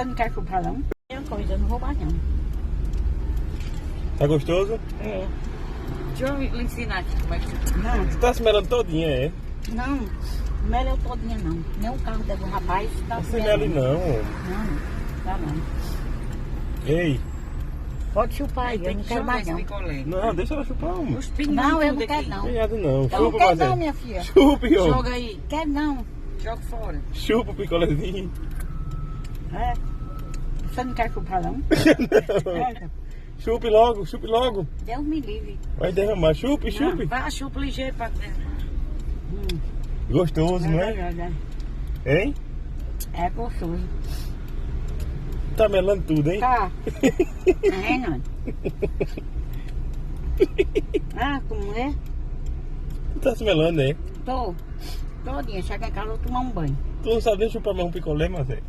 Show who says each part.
Speaker 1: Você não quer chupar não? É uma coisa, eu não vou mais não.
Speaker 2: Tá gostoso?
Speaker 1: É.
Speaker 3: Deixa eu lhe ensinar aqui como é que você...
Speaker 1: Não,
Speaker 2: Você tá se melando todinha, é?
Speaker 1: não. Não é eu todinha não. Nem o carro deve um rapaz tá
Speaker 2: Não se mele não.
Speaker 1: Não, tá não.
Speaker 2: Ei.
Speaker 1: Pode chupar aí, eu não quero mais não.
Speaker 2: Não, deixa ela chupar uma.
Speaker 3: Os pinhos
Speaker 1: Não, eu
Speaker 3: tudo
Speaker 1: não quero
Speaker 3: aqui.
Speaker 1: não.
Speaker 2: Obrigado não.
Speaker 1: Eu não
Speaker 2: Chupa,
Speaker 1: quero
Speaker 2: Mazé.
Speaker 1: não, minha filha.
Speaker 2: Chupe, ó.
Speaker 3: Joga aí,
Speaker 1: Quero não.
Speaker 3: joga fora.
Speaker 2: Chupa o picolézinho.
Speaker 1: É. Você não quer chupar não? É.
Speaker 2: Chupe logo, chupe logo.
Speaker 1: Deus me livre.
Speaker 2: Vai derramar. Chupe, chupe.
Speaker 3: Vai, chupa ligeiro pra dentro.
Speaker 2: Gostoso, não é? Hein?
Speaker 1: É gostoso.
Speaker 2: Tá melando tudo, hein?
Speaker 1: Tá. É, não. Ah, como é?
Speaker 2: Tá se melando, hein?
Speaker 1: Tô. Todinha. Chega em casa, eu vou tomar um banho.
Speaker 2: Tu não sabe nem chupar mais um picolé, Mazé?